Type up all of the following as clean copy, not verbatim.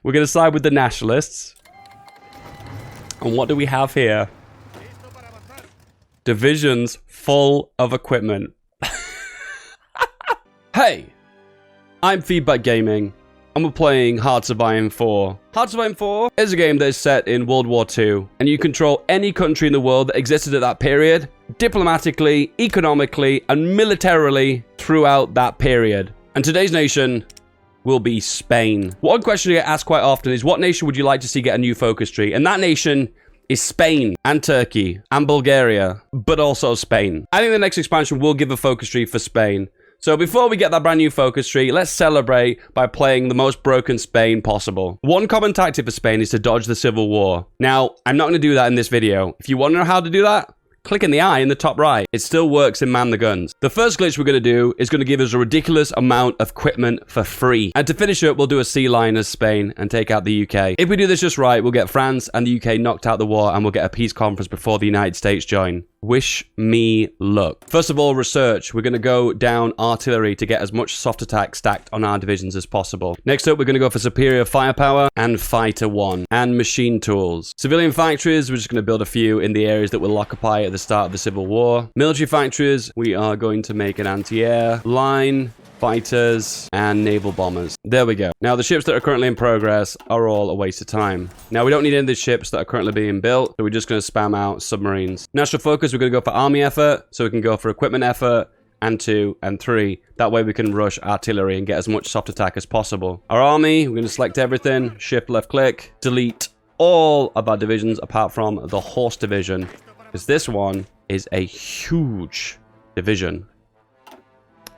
We're going to side with the nationalists. And what do we have here? Divisions full of equipment. Hey, I'm FeedBackGaming, and we're playing Hearts of Iron 4. Hearts of Iron 4 is a game that is set in World War II, and you control any country in the world that existed at that period, diplomatically, economically, and militarily throughout that period. And today's nation will be Spain. One question I get asked quite often is, what nation would you like to see get a new focus tree? And that nation is Spain and Turkey and Bulgaria, but also Spain. I think the next expansion will give a focus tree for Spain. So before we get that brand new focus tree, let's celebrate by playing the most broken Spain possible. One common tactic for Spain is to dodge the civil war. Now, I'm not going to do that in this video. If you want to know how to do that, click in the eye in the top right. It still works in Man the Guns. The first glitch we're going to do is going to give us a ridiculous amount of equipment for free. And to finish it, we'll do a sea line as Spain and take out the UK. If we do this just right, we'll get France and the UK knocked out the war, and we'll get a peace conference before the United States join. Wish me luck. First of all, research. We're going to go down artillery to get as much soft attack stacked on our divisions as possible. Next up, we're going to go for superior firepower and fighter 1 and machine tools. Civilian factories, we're just going to build a few in the areas that will occupy at the start of the Civil War. Military factories, we are going to make an anti-air line, fighters, and naval bombers. There we go. Now, the ships that are currently in progress are all a waste of time. Now, we don't need any of the ships that are currently being built, so we're just going to spam out submarines. National focus, we're going to go for army effort, so we can go for equipment effort, and 2 and 3. That way we can rush artillery and get as much soft attack as possible. Our army, we're going to select everything, shift left click, delete all of our divisions apart from the horse division, because this one is a huge division.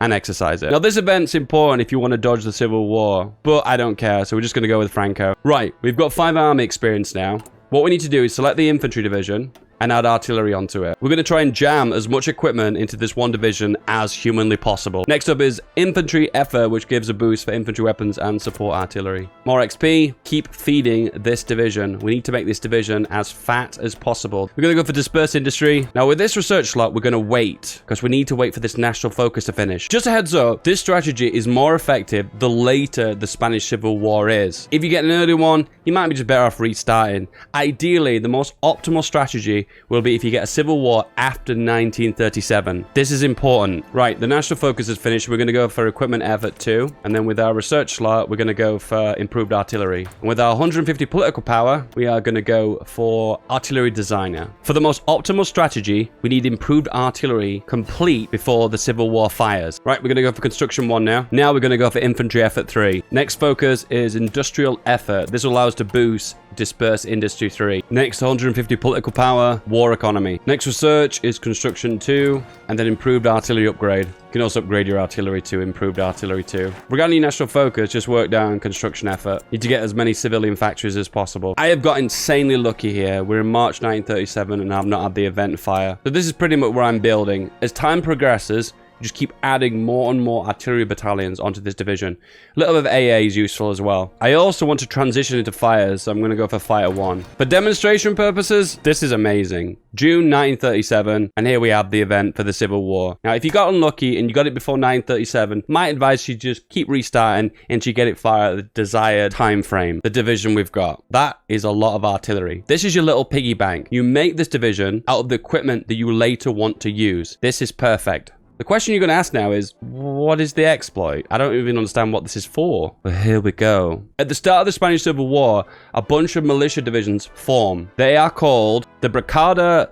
And exercise it. Now, this event's important if you want to dodge the Civil War, but I don't care, so we're just going to go with Franco. Right, we've got 5 army experience now. What we need to do is select the infantry division and add artillery onto it. We're going to try and jam as much equipment into this one division as humanly possible. Next up is infantry effort, which gives a boost for infantry weapons and support artillery. More XP, keep feeding this division. We need to make this division as fat as possible. We're going to go for dispersed industry. Now, with this research slot, we're going to wait, because we need to wait for this national focus to finish. Just a heads up, this strategy is more effective the later the Spanish Civil War is. If you get an early one, you might be just better off restarting. Ideally, the most optimal strategy will be if you get a civil war after 1937. This is important. Right, the national focus is finished. We're going to go for equipment effort 2. And then with our research slot, we're going to go for improved artillery. And with our 150 political power, we are going to go for artillery designer. For the most optimal strategy, we need improved artillery complete before the civil war fires. Right, we're going to go for construction 1 now. Now we're going to go for infantry effort 3. Next focus is industrial effort. This will allow us to boost disperse industry 3. Next, 150 political power, war economy. Next research is construction 2, and then improved artillery upgrade. You can also upgrade your artillery to improved artillery 2. Regarding your national focus, just work down construction effort. You need to get as many civilian factories as possible. I have got insanely lucky here. We're in March 1937 and I've not had the event fire. So this is pretty much where I'm building. As time progresses, just keep adding more and more artillery battalions onto this division. A little bit of AA is useful as well. I also want to transition into fighters, so I'm going to go for fighter 1. For demonstration purposes, this is amazing. June 1937, and here we have the event for the Civil War. Now, if you got unlucky and you got it before 1937, my advice you just keep restarting until you get it fired at the desired time frame. The division we've got. That is a lot of artillery. This is your little piggy bank. You make this division out of the equipment that you later want to use. This is perfect. The question you're going to ask now is, what is the exploit? I don't even understand what this is for. But here we go. At the start of the Spanish Civil War, a bunch of militia divisions form. They are called the Brigada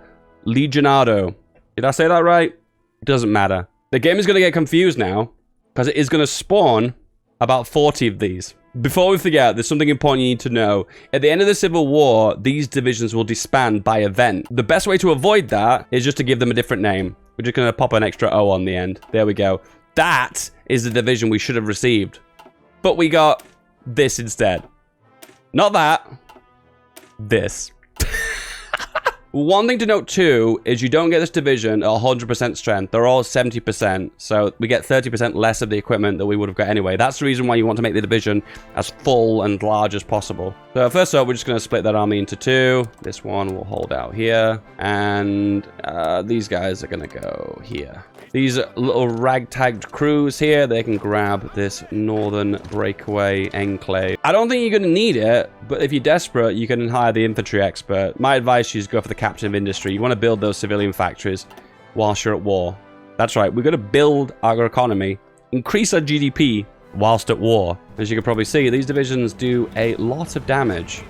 Legionado. Did I say that right? It doesn't matter. The game is going to get confused now, because it is going to spawn about 40 of these. Before we forget, there's something important you need to know. At the end of the Civil War, these divisions will disband by event. The best way to avoid that is just to give them a different name. We're just going to pop an extra O on the end. There we go. That is the division we should have received. But we got this instead. Not that. This. One thing to note too is you don't get this division at 100% strength. They're all 70%, so we get 30% less of the equipment that we would have got anyway. That's the reason why you want to make the division as full and large as possible. So first up, we're just going to split that army into two. This one will hold out here, and these guys are going to go here. These little ragtagged crews here, they can grab this northern breakaway enclave. I don't think you're going to need it, but if you're desperate, you can hire the infantry expert. My advice to you is go for the captain of industry. You want to build those civilian factories whilst you're at war. That's right, we're going to build our economy, increase our GDP whilst at war. As you can probably see, these divisions do a lot of damage.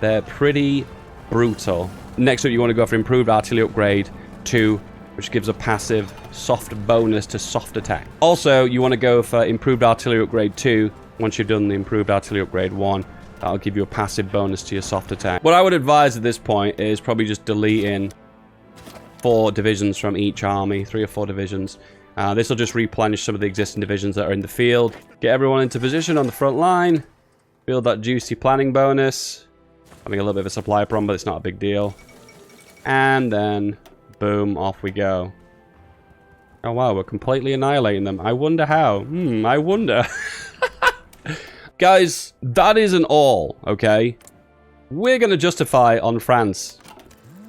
They're pretty brutal. Next up, you want to go for improved artillery upgrade 2, which gives a passive soft bonus to soft attack. Also, you want to go for improved artillery upgrade 2. Once you've done the improved artillery upgrade 1, that'll give you a passive bonus to your soft attack. What I would advise at this point is probably just deleting 4 divisions from each army, 3 or 4 divisions. This will just replenish some of the existing divisions that are in the field. Get everyone into position on the front line. Build that juicy planning bonus. Having a little bit of a supply problem, but it's not a big deal. And then boom, off we go. Oh wow, we're completely annihilating them. I wonder how. I wonder. Guys, that isn't all, okay? We're going to justify on France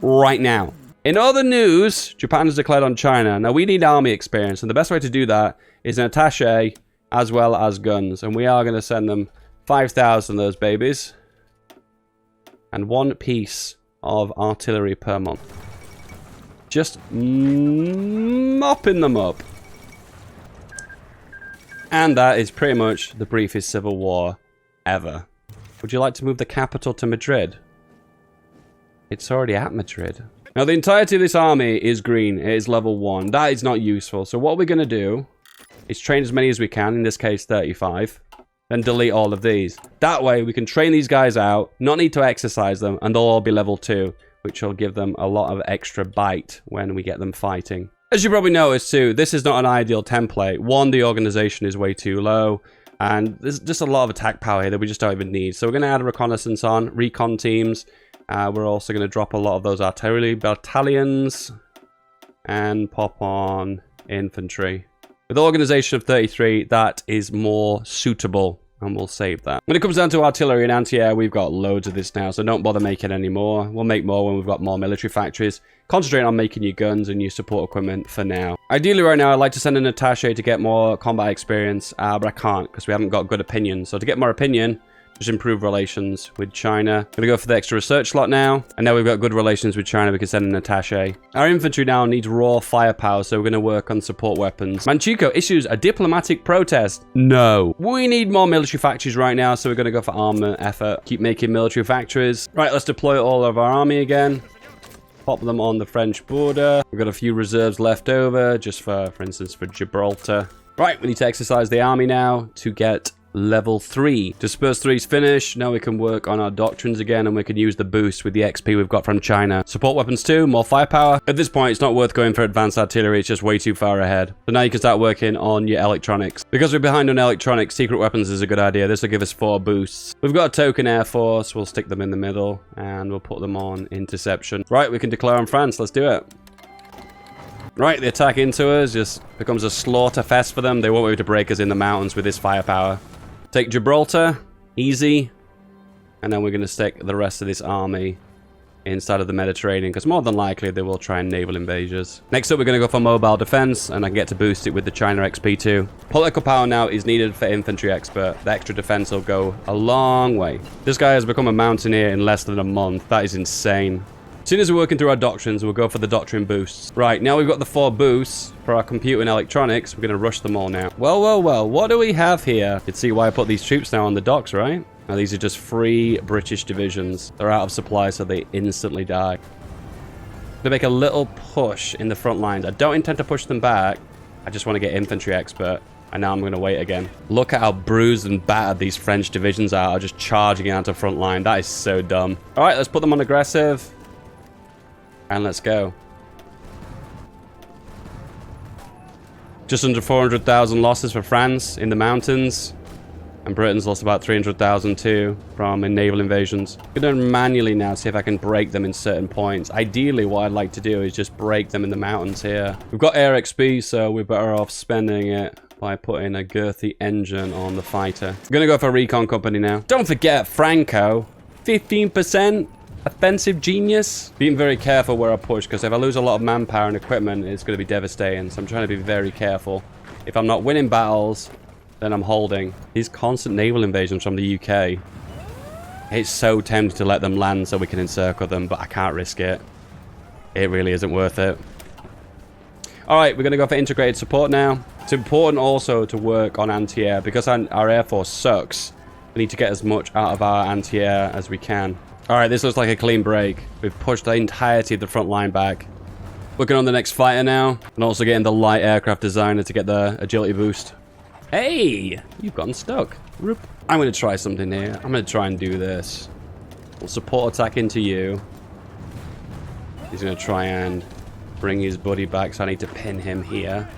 right now. In other news, Japan has declared on China. Now, we need army experience, and the best way to do that is an attaché as well as guns. And we are going to send them 5,000 of those babies. And 1 piece of artillery per month. Just mopping them up. And that is pretty much the briefest civil war ever. Would you like to move the capital to Madrid? It's already at Madrid. Now, the entirety of this army is green. It is level 1. That is not useful. So what we're going to do is train as many as we can. In this case, 35. Then delete all of these. That way, we can train these guys out, not need to exercise them, and they'll all be level 2. Which will give them a lot of extra bite when we get them fighting. As you probably noticed too, this is not an ideal template. One, the organization is way too low, and there's just a lot of attack power here that we just don't even need. So we're going to add a reconnaissance on, recon teams. We're also going to drop a lot of those artillery battalions, and pop on infantry. With organization of 33, that is more suitable. And we'll save that. When it comes down to artillery and anti-air, we've got loads of this now, so don't bother making any more. We'll make more when we've got more military factories. Concentrate on making your guns and your support equipment for now. Ideally right now, I'd like to send an attaché to get more combat experience, but I can't because we haven't got good opinion. So to get more opinion, just improve relations with China. Gonna go for the extra research slot now. And now we've got good relations with China, we can send an attaché. Our infantry now needs raw firepower, so we're gonna work on support weapons. Manchukuo issues a diplomatic protest. No. We need more military factories right now, so we're gonna go for armament effort. Keep making military factories. Right, let's deploy all of our army again. Pop them on the French border. We've got a few reserves left over, just for instance, for Gibraltar. Right, we need to exercise the army now to get level 3. Disperse 3's finished. Now we can work on our doctrines again, and we can use the boost with the XP we've got from China. Support weapons 2, more firepower. At this point, it's not worth going for advanced artillery. It's just way too far ahead. So now you can start working on your electronics. Because we're behind on electronics, secret weapons is a good idea. This will give us 4 boosts. We've got a token air force. We'll stick them in the middle, and we'll put them on interception. Right, we can declare on France. Let's do it. Right, the attack into us just becomes a slaughter fest for them. They won't be able to break us in the mountains with this firepower. Take Gibraltar, easy, and then we're going to stick the rest of this army inside of the Mediterranean, because more than likely they will try and naval invasions. Next up, we're going to go for mobile defense, and I can get to boost it with the China XP too. Political power now is needed for infantry expert. The extra defense will go a long way. This guy has become a mountaineer in less than a month. That is insane. As soon as we're working through our doctrines, we'll go for the doctrine boosts. Right, now we've got the 4 boosts for our compute and electronics. We're going to rush them all now. Well, what do we have here? You can see why I put these troops now on the docks, right? Now, these are just free British divisions. They're out of supply, so they instantly die. To make a little push in the front lines. I don't intend to push them back. I just want to get infantry expert. And now I'm going to wait again. Look at how bruised and battered these French divisions are just charging out to front line. That is so dumb. All right, let's put them on aggressive. And let's go. Just under 400,000 losses for France in the mountains. And Britain's lost about 300,000 too from naval invasions. I'm going to manually now see if I can break them in certain points. Ideally, what I'd like to do is just break them in the mountains here. We've got air XP, so we're better off spending it by putting a girthy engine on the fighter. I'm going to go for recon company now. Don't forget Franco. 15% offensive genius. Being very careful where I push, because if I lose a lot of manpower and equipment, it's going to be devastating. So I'm trying to be very careful. If I'm not winning battles, then I'm holding. These constant naval invasions from the UK. It's so tempting to let them land so we can encircle them, but I can't risk it. It really isn't worth it. Alright, we're going to go for integrated support now. It's important also to work on anti-air. Because our Air Force sucks, we need to get as much out of our anti-air as we can. Alright, this looks like a clean break. We've pushed the entirety of the front line back. Working on the next fighter now. And also getting the light aircraft designer to get the agility boost. Hey! You've gotten stuck. I'm going to try something here. I'm going to try and do this. We'll support attack into you. He's going to try and bring his buddy back, so I need to pin him here.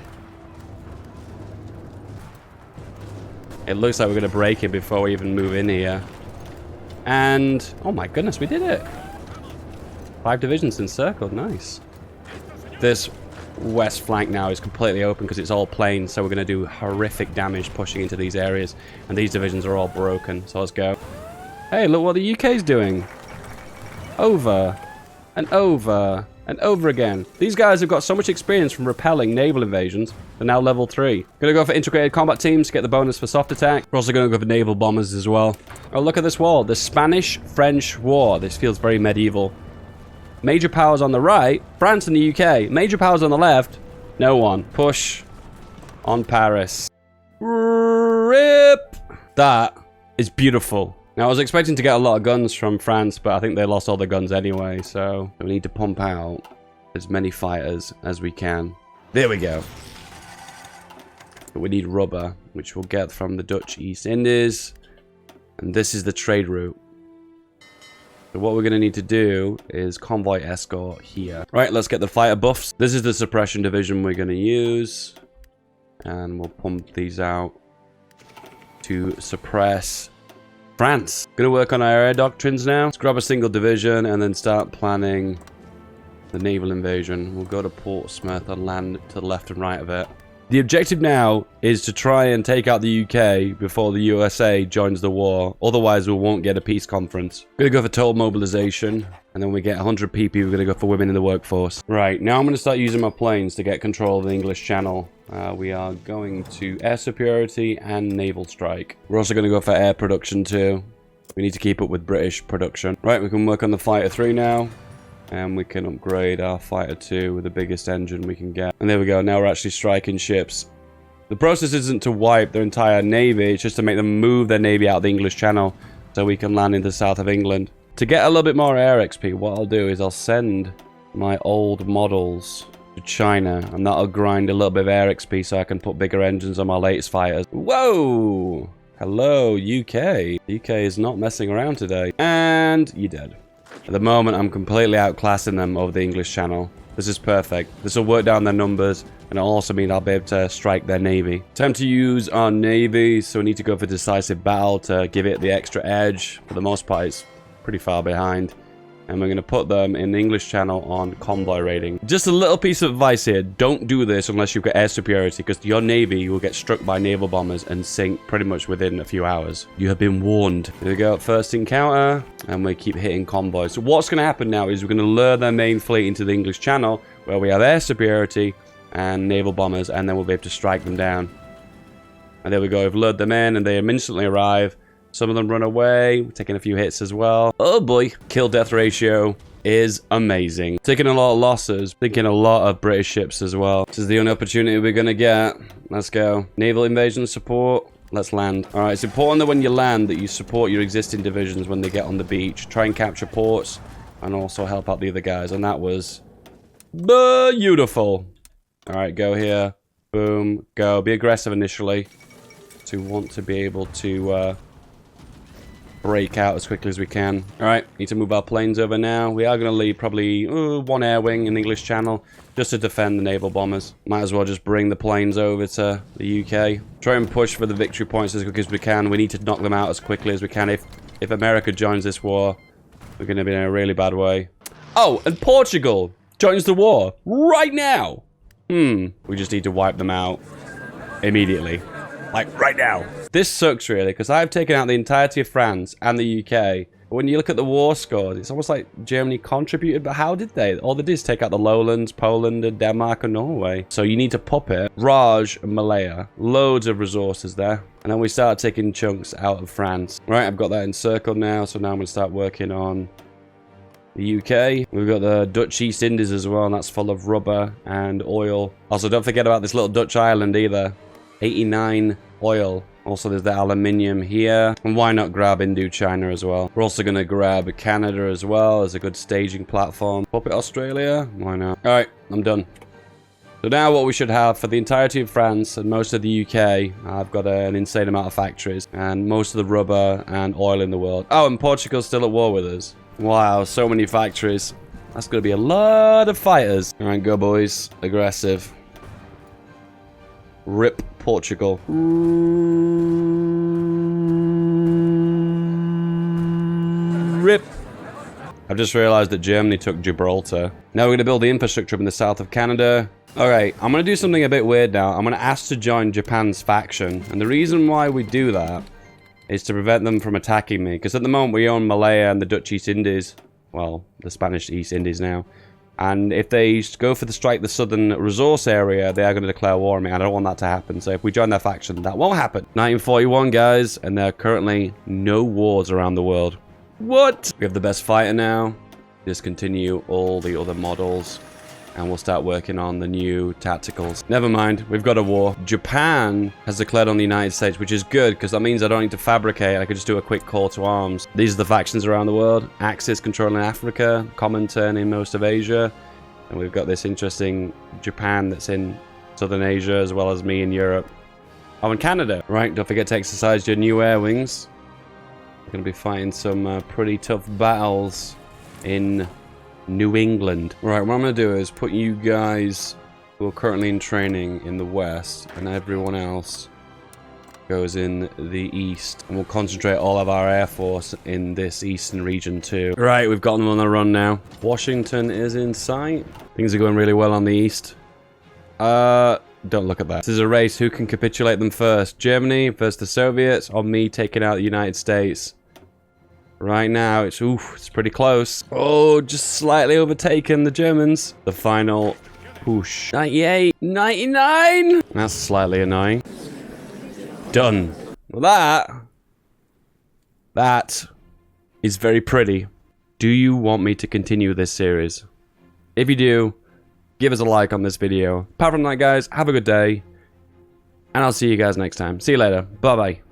It looks like we're going to break it before we even move in here. And, oh my goodness, we did it. 5 divisions encircled, nice. This west flank now is completely open because it's all plain, so we're going to do horrific damage pushing into these areas. And these divisions are all broken, so let's go. Hey, look what the UK's doing. Over, and over, and over again. These guys have got so much experience from repelling naval invasions. They're now level 3. Gonna go for integrated combat teams to get the bonus for soft attack. We're also gonna go for naval bombers as well. Oh, look at this wall. The Spanish-French War. This feels very medieval. Major powers on the right. France and the UK. Major powers on the left. No one. Push on Paris. Rip! That is beautiful. Now, I was expecting to get a lot of guns from France, but I think they lost all the guns anyway, so we need to pump out as many fighters as we can. There we go. But we need rubber, which we'll get from the Dutch East Indies. And this is the trade route. So what we're going to need to do is convoy escort here. Right, let's get the fighter buffs. This is the suppression division we're going to use. And we'll pump these out to suppress France. Gonna work on our air doctrines now. Let's grab a single division and then start planning the naval invasion. We'll go to Portsmouth and land to the left and right of it. The objective now is to try and take out the UK before the USA joins the war. Otherwise, we won't get a peace conference. Gonna go for total mobilization. And then we get 100 PP. We're gonna go for women in the workforce. Right, now I'm gonna start using my planes to get control of the English Channel. We are going to air superiority and naval strike. We're also going to go for air production too. We need to keep up with British production. Right, we can work on the Fighter 3 now. And we can upgrade our Fighter 2 with the biggest engine we can get. And there we go, now we're actually striking ships. The process isn't to wipe their entire navy, it's just to make them move their navy out of the English Channel so we can land in the south of England. To get a little bit more air XP, what I'll do is I'll send my old models to China, and that'll grind a little bit of air XP so I can put bigger engines on my latest fighters. Whoa! Hello, UK. UK is not messing around today. And you're dead. At the moment, I'm completely outclassing them over the English Channel. This is perfect. This will work down their numbers, and it'll also mean I'll be able to strike their navy. Time to use our navy, so we need to go for decisive battle to give it the extra edge. For the most part, it's pretty far behind. And we're going to put them in the English Channel on convoy raiding. Just a little piece of advice here. Don't do this unless you've got air superiority, because your navy will get struck by naval bombers and sink pretty much within a few hours. You have been warned. Here we go. First encounter. And we keep hitting convoys. So what's going to happen now is we're going to lure their main fleet into the English Channel, where we have air superiority and naval bombers, and then we'll be able to strike them down. And there we go. We've lured them in, and they instantly arrive. Some of them run away. We're taking a few hits as well. Oh boy. Kill-death ratio is amazing. Taking a lot of losses. Thinking a lot of British ships as well. This is the only opportunity we're going to get. Let's go. Naval invasion support. Let's land. Alright, it's important that when you land that you support your existing divisions when they get on the beach. Try and capture ports. And also help out the other guys. And that was beautiful. Alright, go here. Boom. Go. Be aggressive initially. To want to be able to break out as quickly as we can. All right, need to move our planes over now. We are going to leave probably one air wing in the English Channel just to defend the naval bombers. Might as well just bring the planes over to the UK. Try and push for the victory points as quick as we can. We need to knock them out as quickly as we can. If America joins this war, we're going to be in a really bad way. Oh, and Portugal joins the war right now. We just need to wipe them out immediately. Like, right now. This sucks, really, because I've taken out the entirety of France and the UK. But when you look at the war scores, it's almost like Germany contributed, but how did they? All they did is take out the lowlands, Poland, and Denmark, and Norway. So you need to pop it. Raj and Malaya. Loads of resources there. And then we start taking chunks out of France. Right, I've got that encircled now, so now I'm going to start working on the UK. We've got the Dutch East Indies as well, and that's full of rubber and oil. Also, don't forget about this little Dutch island either. 89 oil. Also, there's the aluminium here. And why not grab Indochina as well? We're also going to grab Canada as well as a good staging platform. Pop it Australia? Why not? All right, I'm done. So now what we should have for the entirety of France and most of the UK, I've got an insane amount of factories and most of the rubber and oil in the world. Oh, and Portugal's still at war with us. Wow, so many factories. That's going to be a lot of fighters. All right, go boys. Aggressive. Rip Portugal. Rip. I've just realized that Germany took Gibraltar. Now we're going to build the infrastructure up in the south of Canada. Alright, I'm going to do something a bit weird now. I'm going to ask to join Japan's faction. And the reason why we do that is to prevent them from attacking me. Because at the moment we own Malaya and the Dutch East Indies. Well, the Spanish East Indies now. And if they go for the strike the southern resource area, they are going to declare war on me. I don't want that to happen. So if we join their faction, that won't happen. 1941, guys. And there are currently no wars around the world. What? We have the best fighter now. Discontinue all the other models. And we'll start working on the new tacticals. Never mind, we've got a war. Japan has declared on the United States, which is good, because that means I don't need to fabricate. I can just do a quick call to arms. These are the factions around the world. Axis controlling Africa, Comintern in most of Asia. And we've got this interesting Japan that's in Southern Asia, as well as me in Europe. Oh, and Canada. Right, don't forget to exercise your new air wings. We're going to be fighting some pretty tough battles in New England. Right, what I'm going to do is put you guys who are currently in training in the west, and everyone else goes in the east. And we'll concentrate all of our air force in this eastern region too. Right, we've got them on the run now. Washington is in sight. Things are going really well on the east. Don't look at that. This is a race. Who can capitulate them first? Germany versus the Soviets, or me taking out the United States? Right now, it's pretty close. Oh, just slightly overtaken the Germans. The final push. 98, 99. That's slightly annoying. Done. Well, that is very pretty. Do you want me to continue this series? If you do, give us a like on this video. Apart from that, guys, have a good day. And I'll see you guys next time. See you later. Bye-bye.